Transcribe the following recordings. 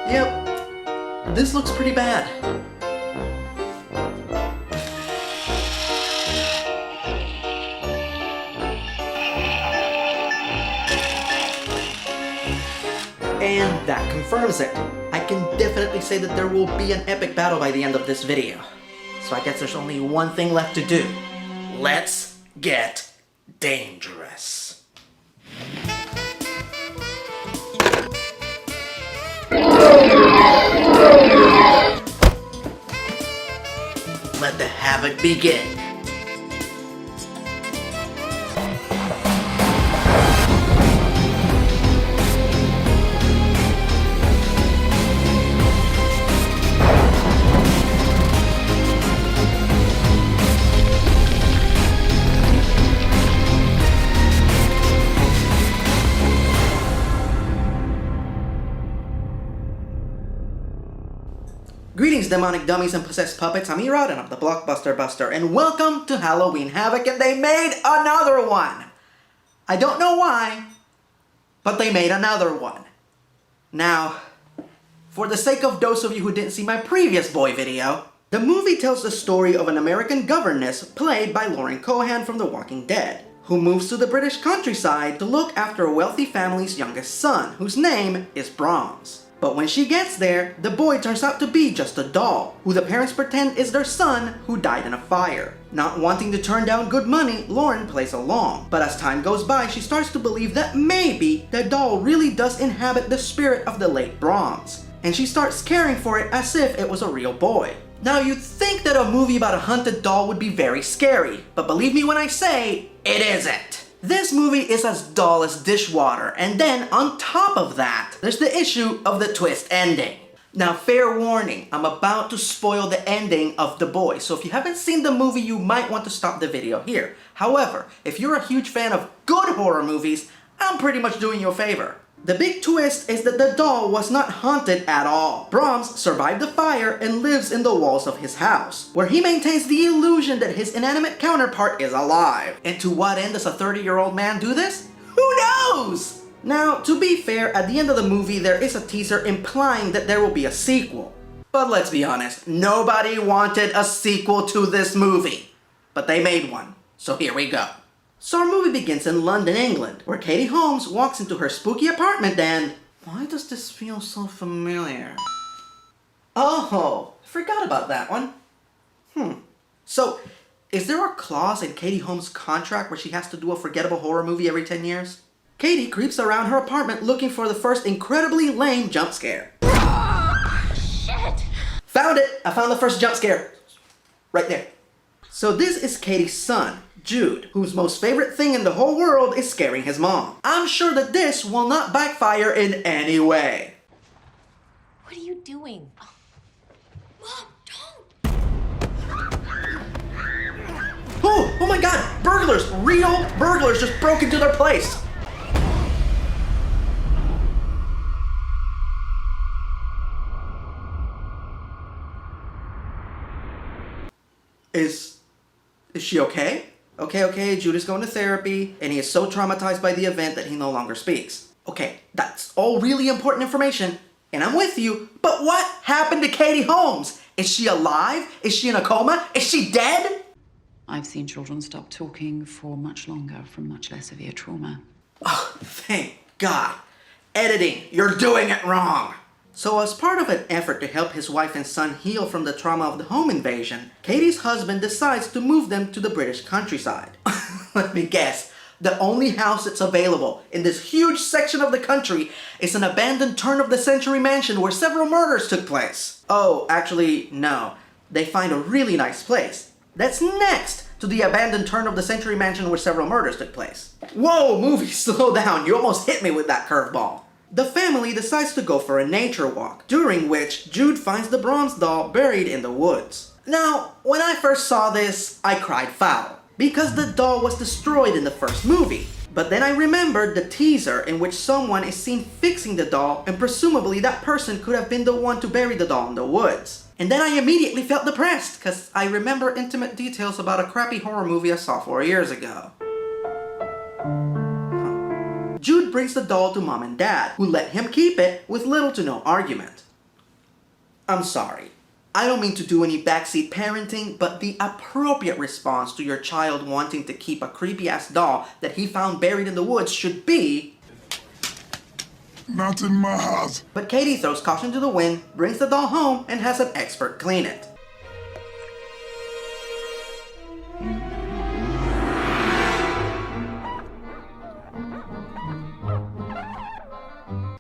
Yep, this looks pretty bad. And that confirms it. I can definitely say that there will be an epic battle by the end of this video. So I guess there's only one thing left to do. Let's get dangerous. Let the havoc begin. Greetings, demonic dummies and possessed puppets. I'm Erod, and I'm the Blockbuster Buster, and welcome to Halloween Havoc, and they made another one! I don't know why, but they made another one. Now, for the sake of those of you who didn't see my previous boy video, the movie tells the story of an American governess played by Lauren Cohan from The Walking Dead, who moves to the British countryside to look after a wealthy family's youngest son, whose name is Brahms. But when she gets there, the boy turns out to be just a doll, who the parents pretend is their son who died in a fire. Not wanting to turn down good money, Lauren plays along. But as time goes by, she starts to believe that maybe the doll really does inhabit the spirit of the late Brahms. And she starts caring for it as if it was a real boy. Now you'd think that a movie about a hunted doll would be very scary, but believe me when I say, it isn't. This movie is as dull as dishwater, and then on top of that, there's the issue of the twist ending. Now fair warning, I'm about to spoil the ending of The Boy, so if you haven't seen the movie, you might want to stop the video here. However, if you're a huge fan of good horror movies, I'm pretty much doing you a favor. The big twist is that the doll was not haunted at all. Brahms survived the fire and lives in the walls of his house, where he maintains the illusion that his inanimate counterpart is alive. And to what end does a 30-year-old man do this? Who knows? Now, to be fair, at the end of the movie there is a teaser implying that there will be a sequel. But let's be honest, nobody wanted a sequel to this movie. But they made one, so here we go. So our movie begins in London, England, where Katie Holmes walks into her spooky apartment and... Why does this feel so familiar? Oh, I forgot about that one. So, is there a clause in Katie Holmes' contract where she has to do a forgettable horror movie every 10 years? Katie creeps around her apartment looking for the first incredibly lame jump scare. Shit! Found it! I found the first jump scare. Right there. So this is Katie's son, Jude, whose most favorite thing in the whole world is scaring his mom. I'm sure that this will not backfire in any way. What are you doing? Mom, don't! Oh my god! Burglars! Real burglars just broke into their place! Is she okay? Okay, Jude is going to therapy, and he is so traumatized by the event that he no longer speaks. Okay, that's all really important information, and I'm with you, but what happened to Katie Holmes? Is she alive? Is she in a coma? Is she dead? I've seen children stop talking for much longer from much less severe trauma. Oh, thank God. Editing, you're doing it wrong. So as part of an effort to help his wife and son heal from the trauma of the home invasion, Katie's husband decides to move them to the British countryside. Let me guess, the only house that's available in this huge section of the country is an abandoned turn-of-the-century mansion where several murders took place. Oh, actually, no. They find a really nice place that's next to the abandoned turn-of-the-century mansion where several murders took place. Whoa, movie, slow down. You almost hit me with that curveball. The family decides to go for a nature walk, during which Jude finds the Brahms doll buried in the woods. Now, when I first saw this, I cried foul, because the doll was destroyed in the first movie. But then I remembered the teaser in which someone is seen fixing the doll, and presumably that person could have been the one to bury the doll in the woods. And then I immediately felt depressed, because I remember intimate details about a crappy horror movie I saw 4 years ago. Jude brings the doll to Mom and Dad, who let him keep it with little to no argument. I'm sorry. I don't mean to do any backseat parenting, but the appropriate response to your child wanting to keep a creepy-ass doll that he found buried in the woods should be, "Not in my house." But Katie throws caution to the wind, brings the doll home, and has an expert clean it.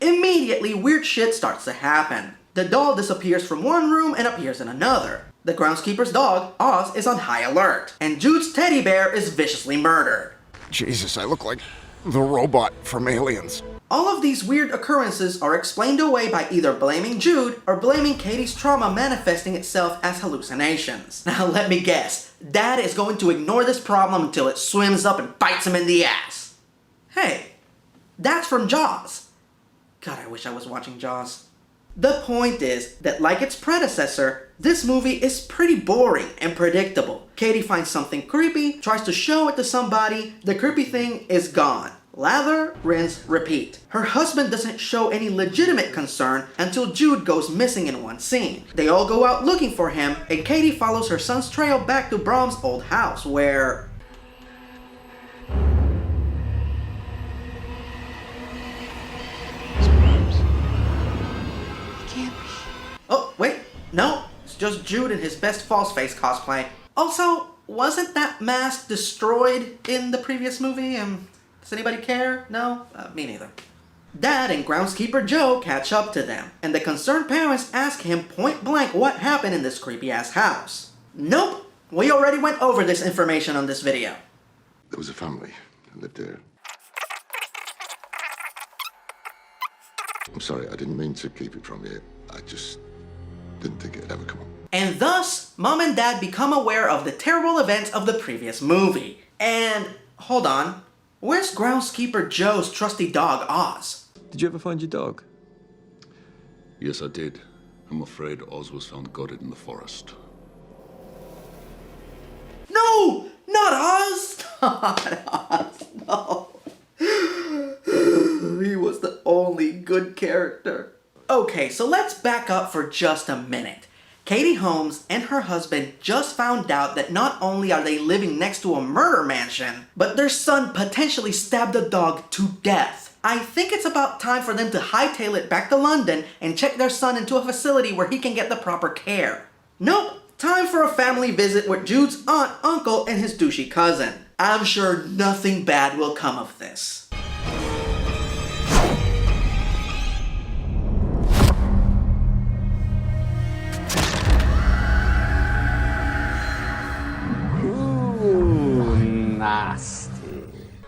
Immediately, weird shit starts to happen. The doll disappears from one room and appears in another. The groundskeeper's dog, Oz, is on high alert, and Jude's teddy bear is viciously murdered. Jesus, I look like the robot from Aliens. All of these weird occurrences are explained away by either blaming Jude or blaming Katie's trauma manifesting itself as hallucinations. Now let me guess, Dad is going to ignore this problem until it swims up and bites him in the ass. Hey, that's from Jaws. God, I wish I was watching Jaws. The point is that, like its predecessor, this movie is pretty boring and predictable. Katie finds something creepy, tries to show it to somebody, the creepy thing is gone. Lather, rinse, repeat. Her husband doesn't show any legitimate concern until Jude goes missing in one scene. They all go out looking for him, and Katie follows her son's trail back to Brahms' old house, where... Oh, wait, no, it's just Jude in his best false face cosplay. Also, wasn't that mask destroyed in the previous movie? Does anybody care? No? Me neither. Dad and groundskeeper Joe catch up to them, and the concerned parents ask him point blank what happened in this creepy ass house. Nope, we already went over this information on this video. There was a family who lived there. I'm sorry, I didn't mean to keep it from you. I just didn't think it'd ever come up. And thus, Mom and Dad become aware of the terrible events of the previous movie. And, hold on, where's groundskeeper Joe's trusty dog, Oz? Did you ever find your dog? Yes, I did. I'm afraid Oz was found gutted in the forest. No! Not Oz! Not Oz, no. He was the only good character. Okay, so let's back up for just a minute. Katie Holmes and her husband just found out that not only are they living next to a murder mansion, but their son potentially stabbed a dog to death. I think it's about time for them to hightail it back to London and check their son into a facility where he can get the proper care. Nope, time for a family visit with Jude's aunt, uncle, and his douchey cousin. I'm sure nothing bad will come of this. Nasty.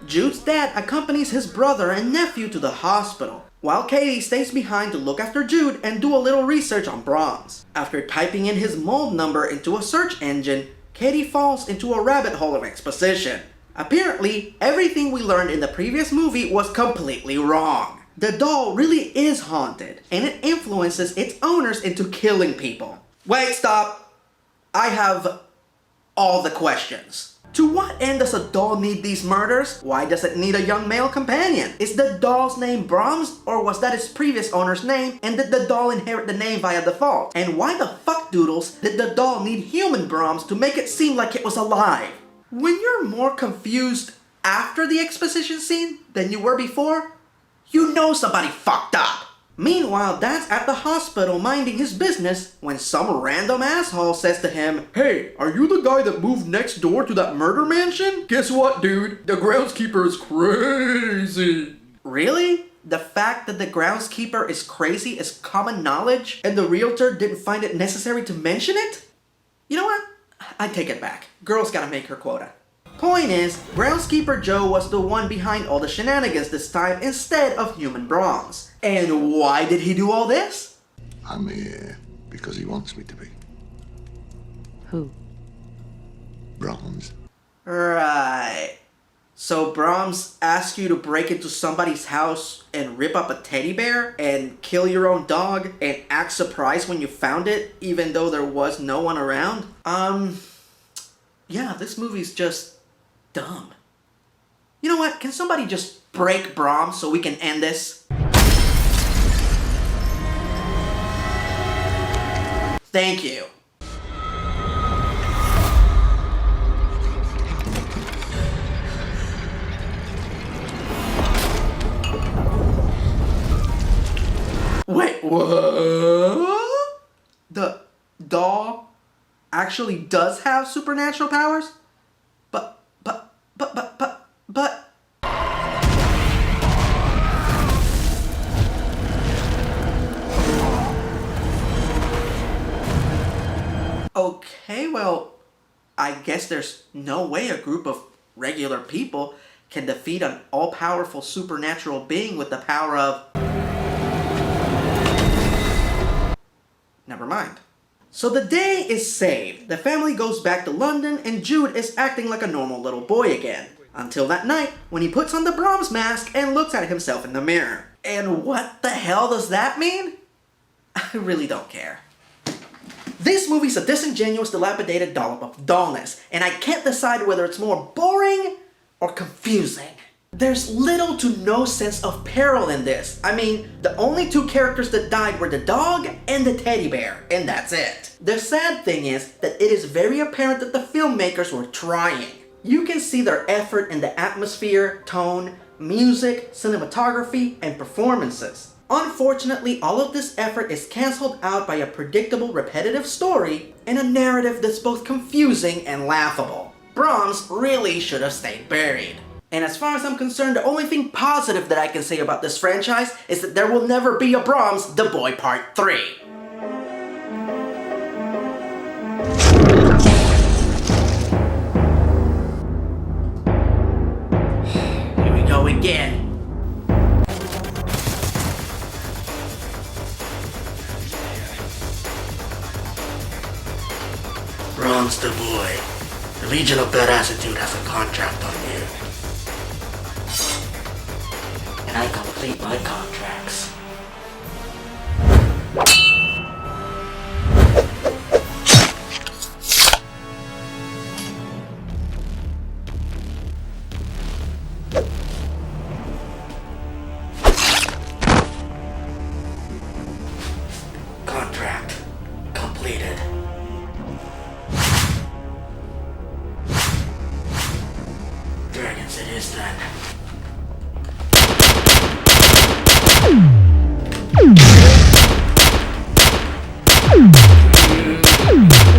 Jude's dad accompanies his brother and nephew to the hospital, while Katie stays behind to look after Jude and do a little research on Brahms. After typing in his mold number into a search engine, Katie falls into a rabbit hole of exposition. Apparently, everything we learned in the previous movie was completely wrong. The doll really is haunted, and it influences its owners into killing people. Wait, stop! I have all the questions. To what end does a doll need these murders? Why does it need a young male companion? Is the doll's name Brahms, or was that its previous owner's name, and did the doll inherit the name via default? And why the fuck doodles did the doll need human Brahms to make it seem like it was alive? When you're more confused after the exposition scene than you were before, you know somebody fucked up. Meanwhile, Dad's at the hospital minding his business when some random asshole says to him, "Hey, are you the guy that moved next door to that murder mansion? Guess what, dude? The groundskeeper is crazy." Really? The fact that the groundskeeper is crazy is common knowledge, and the realtor didn't find it necessary to mention it? You know what? I take it back. Girl's gotta make her quota. Point is, groundskeeper Joe was the one behind all the shenanigans this time instead of human Brahms. And why did he do all this? I'm here because he wants me to be. Who? Brahms. Right. So Brahms asked you to break into somebody's house and rip up a teddy bear and kill your own dog and act surprised when you found it even though there was no one around? Yeah, this movie's just dumb. You know what? Can somebody just break Brahms so we can end this? Thank you. Wait, what? The doll actually does have supernatural powers? But. Okay, well, I guess there's no way a group of regular people can defeat an all-powerful supernatural being with the power of... Never mind. So the day is saved. The family goes back to London and Jude is acting like a normal little boy again. Until that night when he puts on the Brahms mask and looks at himself in the mirror. And what the hell does that mean? I really don't care. This movie's a disingenuous, dilapidated dollop of dullness, and I can't decide whether it's more boring or confusing. There's little to no sense of peril in this. I mean, the only two characters that died were the dog and the teddy bear, and that's it. The sad thing is that it is very apparent that the filmmakers were trying. You can see their effort in the atmosphere, tone, music, cinematography, and performances. Unfortunately, all of this effort is cancelled out by a predictable, repetitive story and a narrative that's both confusing and laughable. Brahms really should have stayed buried. And as far as I'm concerned, the only thing positive that I can say about this franchise is that there will never be a Brahms The Boy Part 3. Here we go again. Brahms the Boy. The Legion of Bad Attitude has a contract on you. And I complete my contracts. Contract completed. Dragons it is then.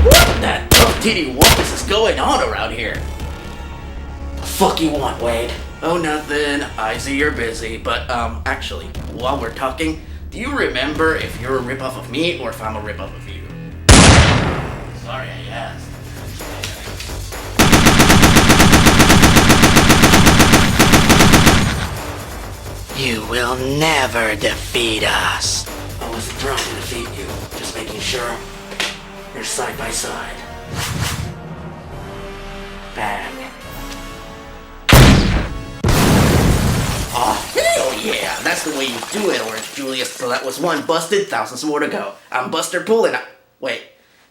What that tough titty wampus is going on around here? The fuck you want, Wade? Oh, nothing. I see you're busy. But, actually, while we're talking, do you remember if you're a ripoff of me or if I'm a ripoff of you? Sorry I asked. You will never defeat us. I wasn't trying to defeat you, just making sure you're side by side. Bang. Oh, hell yeah! That's the way you do it, Orange Julius. So that was one busted, thousands more to go. I'm Buster Pool and wait,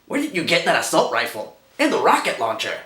where did you get that assault rifle? And the rocket launcher?